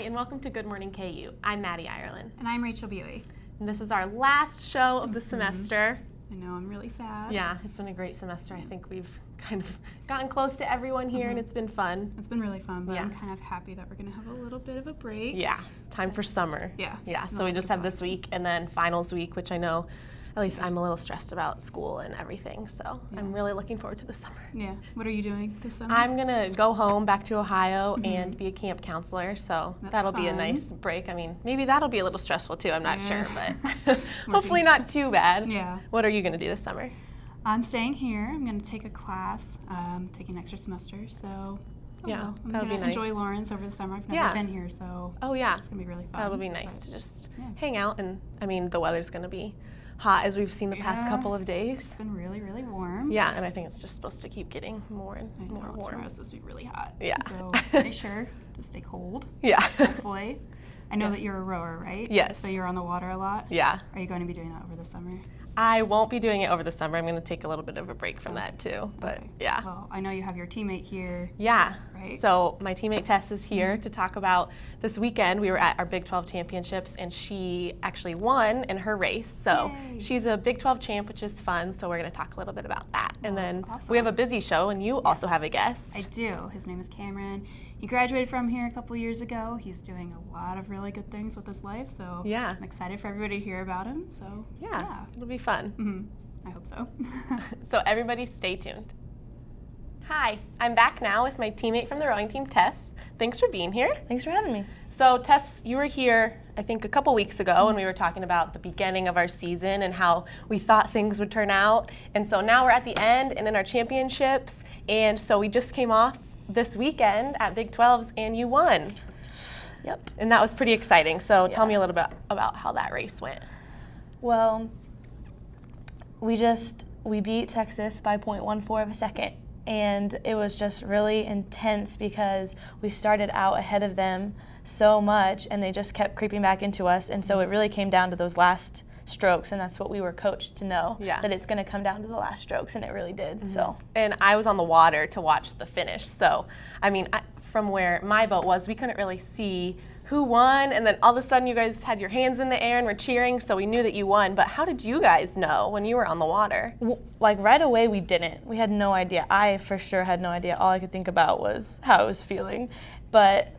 And welcome to Good Morning KU. I'm Maddie Ireland. And I'm Rachel Buey. And this is our last show of the semester. I know, I'm really sad. Yeah, it's been a great semester. I think we've kind of gotten close to everyone here and it's been fun. It's been really fun, but I'm kind of happy that we're going to have a little bit of a break. Yeah, time for summer. Yeah. So we just have this week and then finals week, which I know at least I'm a little stressed about school and everything, so I'm really looking forward to the summer. Yeah. What are you doing this summer? I'm going to go home back to Ohio and be a camp counselor, so that'll be a nice break. I mean, maybe that'll be a little stressful too, I'm not sure, but hopefully not too bad. Yeah. What are you going to do this summer? I'm staying here. I'm going to take a class, taking an extra semester, so that'll be nice. I'm going to enjoy Lawrence over the summer. I've never been here, so it's going to be really fun. That'll be nice to just hang out, and I mean, the weather's going to be hot as we've seen the past couple of days. It's been really, really warm. Yeah, and I think it's just supposed to keep getting more and more warm. Tomorrow's supposed to be really hot. Yeah. So pretty sure to stay cold. Yeah. Hopefully. I know that you're a rower, right? Yes. So you're on the water a lot? Yeah. Are you going to be doing that over the summer? I won't be doing it over the summer. I'm going to take a little bit of a break from that too. But yeah. Well, I know you have your teammate here. Yeah. Right? So my teammate Tessa is here to talk about this weekend. We were at our Big 12 championships and she actually won in her race. So she's a Big 12 champ, which is fun. So we're going to talk a little bit about that. And then we have a busy show and you also have a guest. I do. His name is Kameron. He graduated from here a couple years ago. He's doing a lot of really good things with his life, so I'm excited for everybody to hear about him. So yeah. It'll be fun. I hope so. So everybody stay tuned. Hi, I'm back now with my teammate from the rowing team, Tess. Thanks for being here. Thanks for having me. So Tess, you were here, I think, a couple weeks ago when we were talking about the beginning of our season and how we thought things would turn out. And so now we're at the end and in our championships. And so we just came off this weekend at Big 12s and you won. Yep. And that was pretty exciting. So tell me a little bit about how that race went. Well, we beat Texas by 0.14 of a second. And it was just really intense because we started out ahead of them so much and they just kept creeping back into us. And so it really came down to those last strokes, and that's what we were coached to know, that it's going to come down to the last strokes, and it really did. So. And I was on the water to watch the finish. So, I mean, from where my boat was, we couldn't really see who won, and then all of a sudden you guys had your hands in the air and were cheering, so we knew that you won. But how did you guys know when you were on the water? Like right away we didn't. We had no idea. I for sure had no idea. All I could think about was how I was feeling. But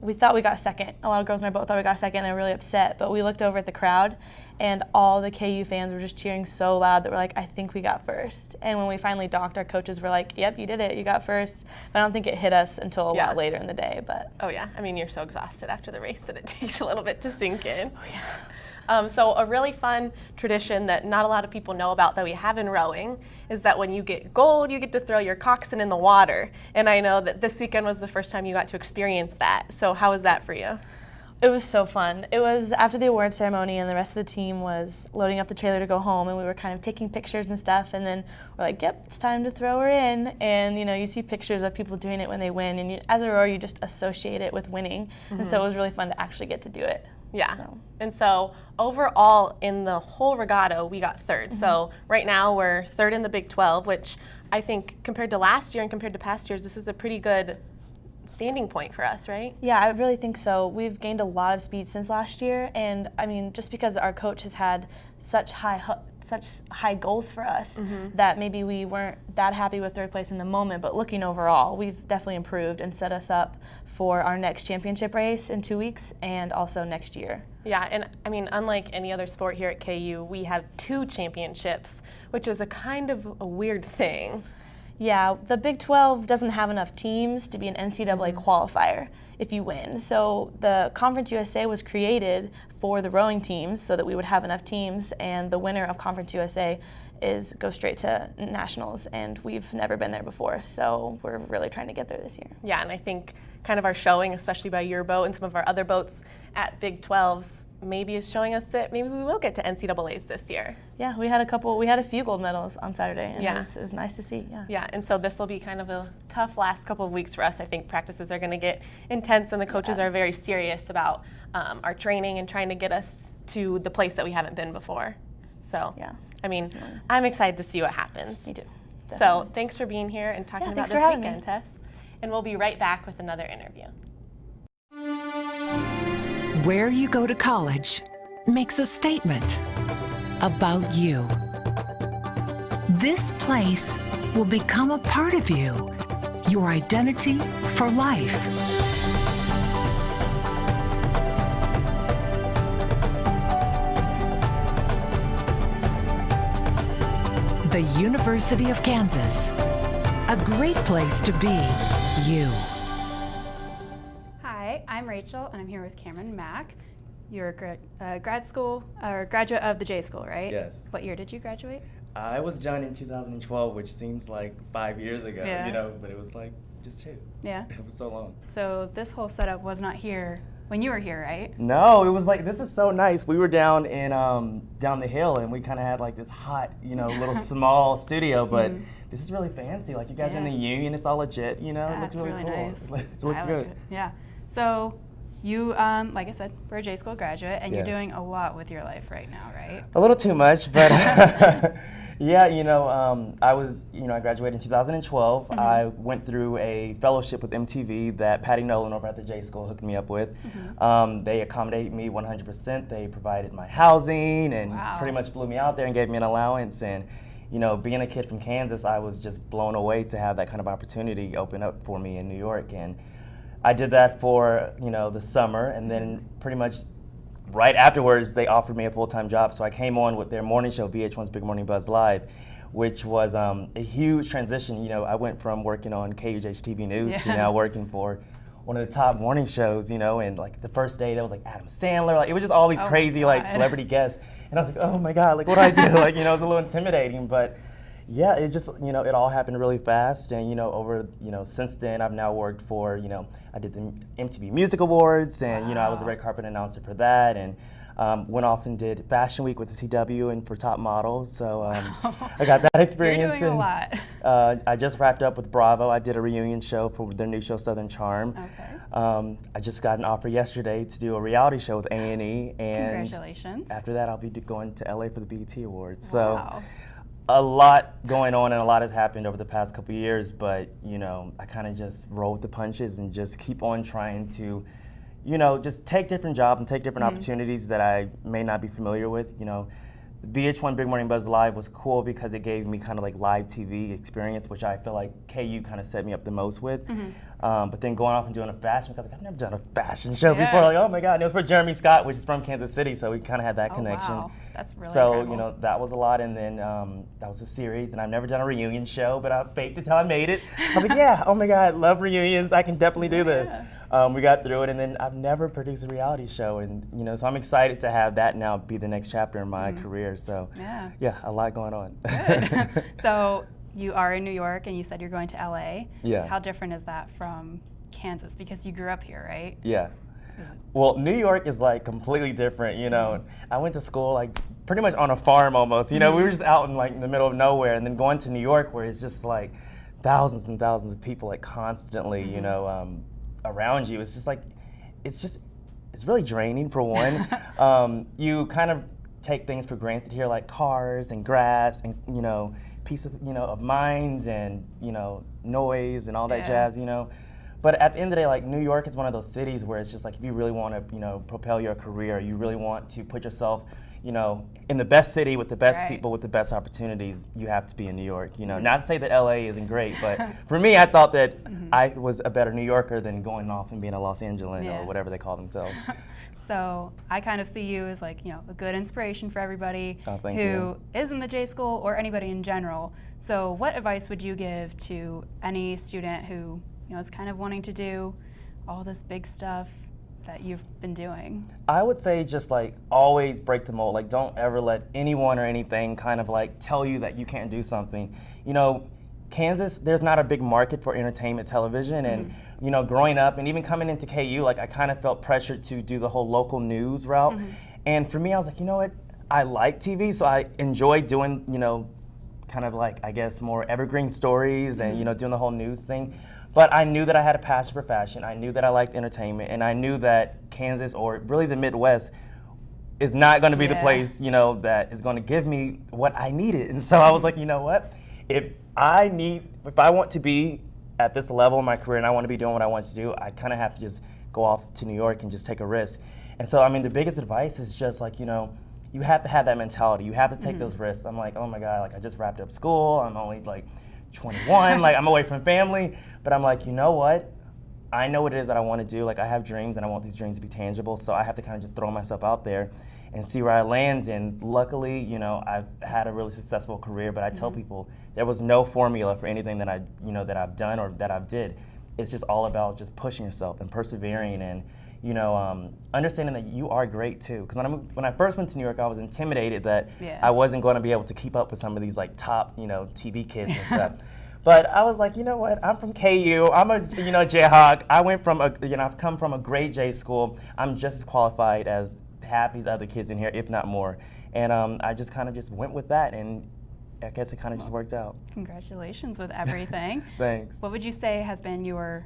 we thought we got second. A lot of girls in our boat thought we got second and they were really upset. But we looked over at the crowd and all the KU fans were just cheering so loud that we're like, I think we got first. And when we finally docked, our coaches were like, yep, you did it, you got first. But I don't think it hit us until a lot later in the day. But oh yeah, I mean, you're so exhausted after the race that it takes a little bit to sink in. Oh yeah. So a really fun tradition that not a lot of people know about that we have in rowing is that when you get gold, you get to throw your coxswain in the water. And I know that this weekend was the first time you got to experience that. So how was that for you? It was so fun. It was after the award ceremony and the rest of the team was loading up the trailer to go home and we were kind of taking pictures and stuff and then we're like, yep, it's time to throw her in. And you know, you see pictures of people doing it when they win and as a rower you just associate it with winning. And so it was really fun to actually get to do it. Yeah, and so overall in the whole regatta, we got third. So right now we're third in the Big 12, which I think compared to last year and compared to past years, this is a pretty good standing point for us, right? Yeah, I really think so. We've gained a lot of speed since last year, and I mean, just because our coach has had such high goals for us that maybe we weren't that happy with third place in the moment, but looking overall, we've definitely improved and set us up for our next championship race in 2 weeks and also next year. Yeah, and I mean, unlike any other sport here at KU, we have 2 championships, which is a kind of a weird thing. Yeah, the Big 12 doesn't have enough teams to be an NCAA qualifier if you win. So the Conference USA was created for the rowing teams so that we would have enough teams, and the winner of Conference USA is go straight to nationals, and we've never been there before, so we're really trying to get there this year. Yeah, and I think kind of our showing, especially by your boat and some of our other boats at Big 12s, maybe is showing us that maybe we will get to NCAAs this year. Yeah, we had a few gold medals on Saturday, and yeah. it was nice to see. Yeah, and so this will be kind of a tough last couple of weeks for us. I think practices are going to get intense, and the coaches are very serious about our training and trying to get us to the place that we haven't been before. So, yeah. I mean, I'm excited to see what happens. Me too. Definitely. So thanks for being here and talking about this weekend, Tess. And we'll be right back with another interview. Where you go to college makes a statement about you. This place will become a part of you, your identity for life. The University of Kansas, a great place to be you. Hi, I'm Rachel, and I'm here with Kameron and Mack. You're a grad school or graduate of the J School, right? Yes. What year did you graduate? I was done in 2012, which seems like 5 years ago, yeah. you know, but it was like just 2. Yeah. It was so long. So this whole setup was not here when you were here, right? No, it was like, this is so nice. We were down in down the hill, and we kind of had like this hot, you know, little small studio, but this is really fancy. Like, you guys are in the union, it's all legit, you know. Yeah, it looks really cool. Nice. It looks good. It. Yeah. So you, like I said, we're a J School graduate, and Yes. you're doing a lot with your life right now, right? A little too much, but yeah, you know, I graduated in 2012. I went through a fellowship with MTV that Patty Nolan over at the J School hooked me up with. They accommodated me 100%. They provided my housing and pretty much blew me out there and gave me an allowance. And, you know, being a kid from Kansas, I was just blown away to have that kind of opportunity open up for me in New York. And I did that for, you know, the summer, and then pretty much right afterwards, they offered me a full-time job. So I came on with their morning show, VH1's Big Morning Buzz Live, which was a huge transition. You know, I went from working on KUJH TV News to now working for one of the top morning shows, you know, and like the first day there was like Adam Sandler, like it was just all these crazy like celebrity guests. And I was like, oh my God, like what do I do? Like, you know, it was a little intimidating, but yeah, it just, you know, it all happened really fast. And, you know, over, you know, since then I've now worked for, you know, I did the MTV Music Awards, and, you know, I was a red carpet announcer for that, and went off and did Fashion Week with the CW and for Top Model. So I got that experience. You're doing a lot. I just wrapped up with Bravo. I did a reunion show for their new show, Southern Charm. Okay. I just got an offer yesterday to do a reality show with A&E. And congratulations. after that, I'll be going to LA for the BET Awards. Wow. So a lot going on, and a lot has happened over the past couple of years, but, you know, I kind of just roll with the punches and just keep on trying to, you know, just take different jobs and take different opportunities that I may not be familiar with. You know, VH1 Big Morning Buzz Live was cool because it gave me kind of like live TV experience, which I feel like KU kind of set me up the most with. But then going off and doing a fashion, because like, I've never done a fashion show before. Like, oh my God, and it was for Jeremy Scott, which is from Kansas City, so we kind of had that connection. Wow. That's really So, incredible. you know, that was a lot, and then that was a series, and I've never done a reunion show, but I faked it till I made it. I was like, yeah, oh my God, love reunions, I can definitely do this. We got through it, and then I've never produced a reality show, and, you know, so I'm excited to have that now be the next chapter in my career. So, yeah, a lot going on. Good. So you are in New York, and you said you're going to LA. Yeah. How different is that from Kansas? Because you grew up here, right? Yeah. Well, New York is like completely different, you know. I went to school like pretty much on a farm almost, you know. We were just out in like in the middle of nowhere, and then going to New York where it's just like thousands and thousands of people like constantly, you know, around you. It's just like, it's really draining for one. You kind of take things for granted here, like cars and grass and, you know, peace of, you know, of minds and, you know, noise and all that jazz, you know. But at the end of the day, like, New York is one of those cities where it's just like, if you really want to, you know, propel your career, you really want to put yourself, you know, in the best city with the best people with the best opportunities, you have to be in New York. You know, not to say that LA isn't great, but for me, I thought that I was a better New Yorker than going off and being a Los Angeles or whatever they call themselves. So I kind of see you as like, you know, a good inspiration for everybody Thank who you. is in the J School or anybody in general. So what advice would you give to any student who, you know, is kind of wanting to do all this big stuff that you've been doing? I would say just like always break the mold. Like don't ever let anyone or anything kind of like tell you that you can't do something. You know, Kansas, there's not a big market for entertainment television, and you know, growing up and even coming into KU, like I kind of felt pressured to do the whole local news route. And for me, I was like, you know what? I like TV, so I enjoy doing, you know, kind of like, I guess, more evergreen stories and, you know, doing the whole news thing. But I knew that I had a passion for fashion. I knew that I liked entertainment, and I knew that Kansas, or really the Midwest, is not going to be the place, you know, that is going to give me what I needed. And so I was like, you know what? If I want to be at this level in my career and I want to be doing what I want to do, I kind of have to just go off to New York and just take a risk. And so, I mean, the biggest advice is just like, you know, you have to have that mentality. You have to take those risks. I'm like, oh my God, like I just wrapped up school. I'm only like 21, like I'm away from family. But I'm like, you know what? I know what it is that I want to do. Like I have dreams and I want these dreams to be tangible. So I have to kind of just throw myself out there and see where I land. And luckily, you know, I've had a really successful career, but I tell people there was no formula for anything that that I've done or that I've did. It's just all about just pushing yourself and persevering and, you know, understanding that you are great too. Because when I first went to New York, I was intimidated that I wasn't going to be able to keep up with some of these like top, you know, TV kids and stuff. But I was like, you know what? I'm from KU. I'm a, you know, Jayhawk. I went from I've come from a great J school. I'm just as qualified as half these other kids in here, if not more. And I just kind of just went with that, and I guess it kind of just worked out. Congratulations with everything. Thanks. What would you say has been your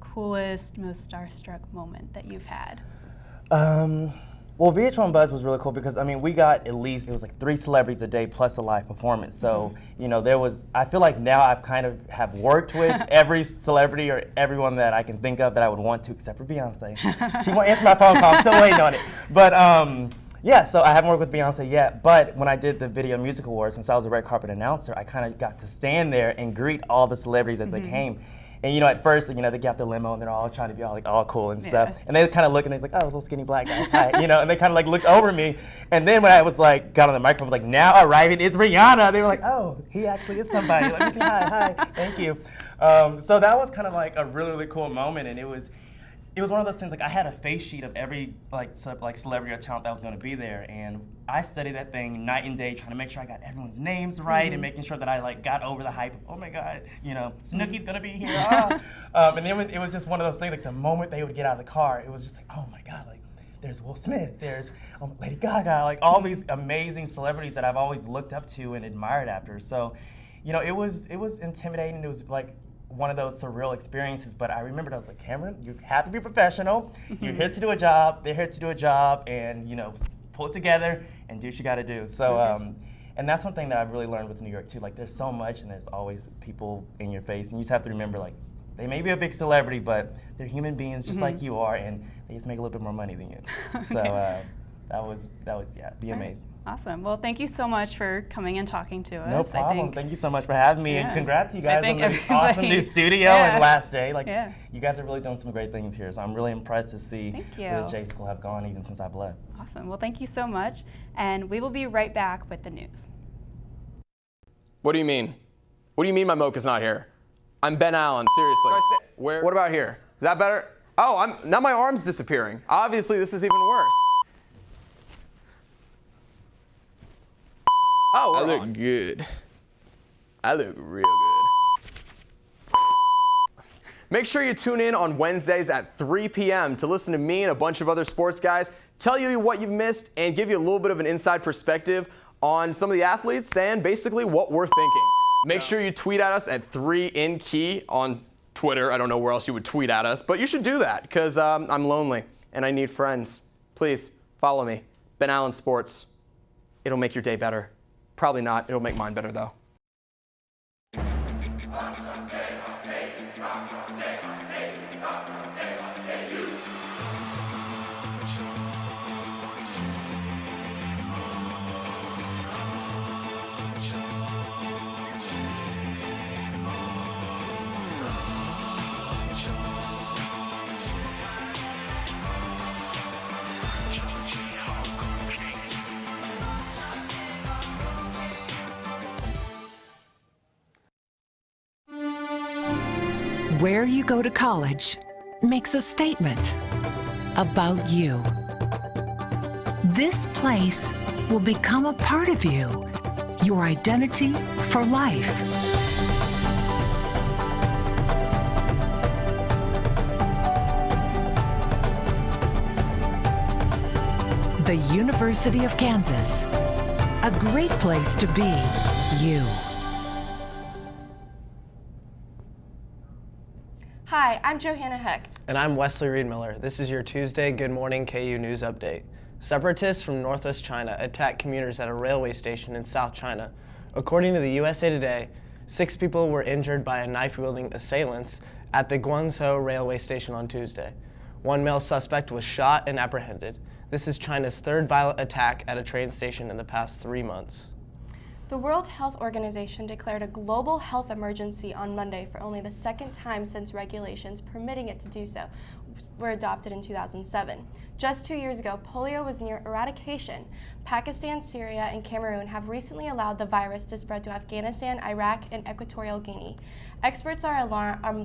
coolest, most starstruck moment that you've had? Well, VH1 Buzz was really cool because, I mean, we got at least, it was like 3 celebrities a day plus a live performance. So, you know, I feel like now I've kind of have worked with every celebrity or everyone that I can think of that I would want to, except for Beyonce. She won't answer my phone call, I'm still waiting on it. But, yeah, so I haven't worked with Beyonce yet, but when I did the Video Music Awards, since I was a red carpet announcer, I kind of got to stand there and greet all the celebrities as they came. And you know, at first, you know, they got the limo and they're all trying to be all cool and stuff. And they kind of look and they're like, oh, little skinny black guy, hi, you know, and they kind of like looked over me. And then when I was like, got on the microphone, like, now arriving is Rihanna. They were like, oh, he actually is somebody. Let me say hi, thank you. So that was kind of like a really, really cool moment. And it was one of those things, like I had a face sheet of every like celebrity or talent that was going to be there, and I studied that thing night and day, trying to make sure I got everyone's names right and making sure that I like got over the hype of, oh my God, you know, Snooki's going to be here. And then it was just one of those things, like the moment they would get out of the car, it was just like, oh my God, like there's Will Smith, there's Lady Gaga, like all these amazing celebrities that I've always looked up to and admired after. So, you know, it was intimidating. It was like one of those surreal experiences, but I remembered I was like, Cameron, you have to be professional. You're here to do a job. They're here to do a job, and you know, pull it together and do what you got to do. So, and that's one thing that I've really learned with New York too. Like, there's so much, and there's always people in your face, and you just have to remember, like, they may be a big celebrity, but they're human beings just like you are, and they just make a little bit more money than you. So. That was be amazing. Awesome. Well, thank you so much for coming and talking to us. No problem. Thank you so much for having me, and congrats to you guys on the awesome new studio and last day. Like, you guys are really doing some great things here, so I'm really impressed to see where the J School have gone even since I've left. Awesome. Well, thank you so much, and we will be right back with the news. What do you mean? What do you mean my mocha's not here? I'm Ben Allen, seriously. Where? What about here? Is that better? Oh, now my arm's disappearing. Obviously, this is even worse. Oh, I look good. I look real good. Make sure you tune in on Wednesdays at 3 p.m. to listen to me and a bunch of other sports guys tell you what you've missed and give you a little bit of an inside perspective on some of the athletes and basically what we're thinking. Make sure you tweet at us at 3InKey on Twitter. I don't know where else you would tweet at us, but you should do that because I'm lonely and I need friends. Please follow me, Ben Allen Sports. It'll make your day better. Probably not. It'll make mine better, though. Where you go to college makes a statement about you. This place will become a part of you, your identity for life. The University of Kansas, a great place to be you. Hi, I'm Johanna Hecht. And I'm Wesley Reed Miller. This is your Tuesday Good Morning KU News Update. Separatists from northwest China attacked commuters at a railway station in South China. According to the USA Today, 6 people were injured by knife-wielding assailants at the Guangzhou railway station on Tuesday. 1 male suspect was shot and apprehended. This is China's 3rd violent attack at a train station in the past 3 months. The World Health Organization declared a global health emergency on Monday for only the 2nd time since regulations permitting it to do so were adopted in 2007. Just 2 years ago, polio was near eradication. Pakistan, Syria, and Cameroon have recently allowed the virus to spread to Afghanistan, Iraq, and Equatorial Guinea. Experts are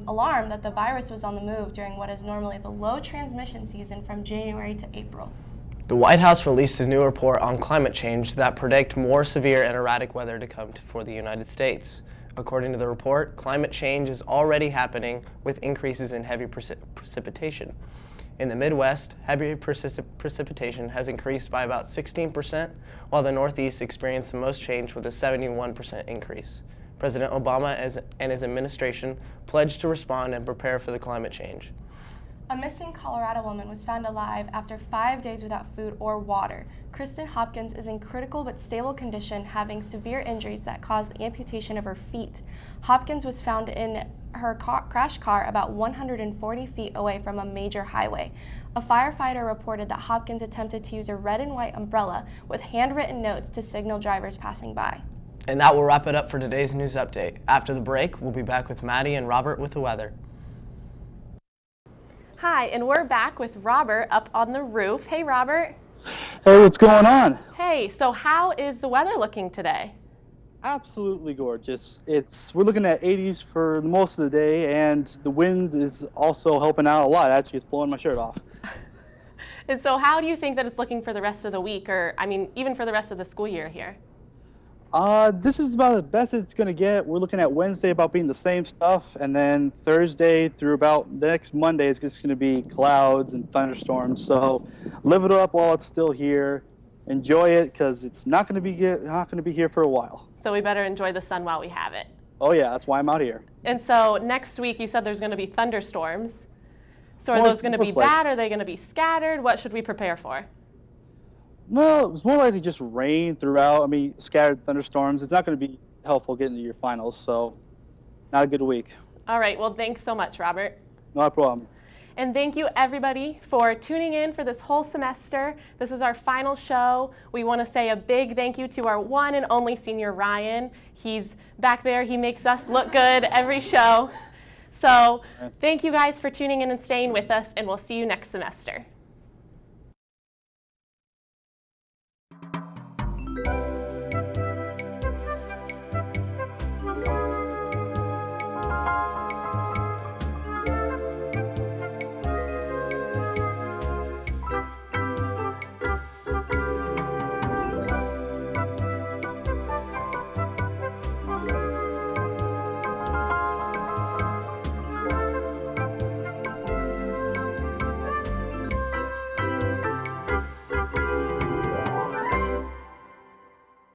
alarmed that the virus was on the move during what is normally the low transmission season from January to April. The White House released a new report on climate change that predict more severe and erratic weather to come for the United States. According to the report, climate change is already happening with increases in heavy precipitation. In the Midwest, heavy precipitation has increased by about 16%, while the Northeast experienced the most change with a 71% increase. President Obama and his administration pledged to respond and prepare for the climate change. A missing Colorado woman was found alive after 5 days without food or water. Kristen Hopkins is in critical but stable condition, having severe injuries that caused the amputation of her feet. Hopkins was found in her crashed car about 140 feet away from a major highway. A firefighter reported that Hopkins attempted to use a red and white umbrella with handwritten notes to signal drivers passing by. And that will wrap it up for today's news update. After the break, we'll be back with Maddie and Robert with the weather. Hi, and we're back with Robert up on the roof. Hey, Robert. Hey, what's going on? Hey, so how is the weather looking today? Absolutely gorgeous. We're looking at 80s for most of the day, and the wind is also helping out a lot. Actually, it's blowing my shirt off. And so how do you think that it's looking for the rest of the week, or I mean, even for the rest of the school year here? This is about the best it's going to get. We're looking at Wednesday about being the same stuff, and then Thursday through about next Monday is just going to be clouds and thunderstorms. So live it up while it's still here. Enjoy it, because it's not going to be here for a while. So we better enjoy the sun while we have it. Oh yeah, that's why I'm out here. And so next week you said there's going to be thunderstorms. So are those going to be bad? Are they going to be scattered? What should we prepare for? No, it's more likely just rain throughout. I mean, scattered thunderstorms. It's not going to be helpful getting to your finals, so not a good week. All right, well, thanks so much, Robert. No problem. And thank you, everybody, for tuning in for this whole semester. This is our final show. We want to say a big thank you to our one and only senior, Ryan. He's back there. He makes us look good every show. So thank you guys for tuning in and staying with us, and we'll see you next semester.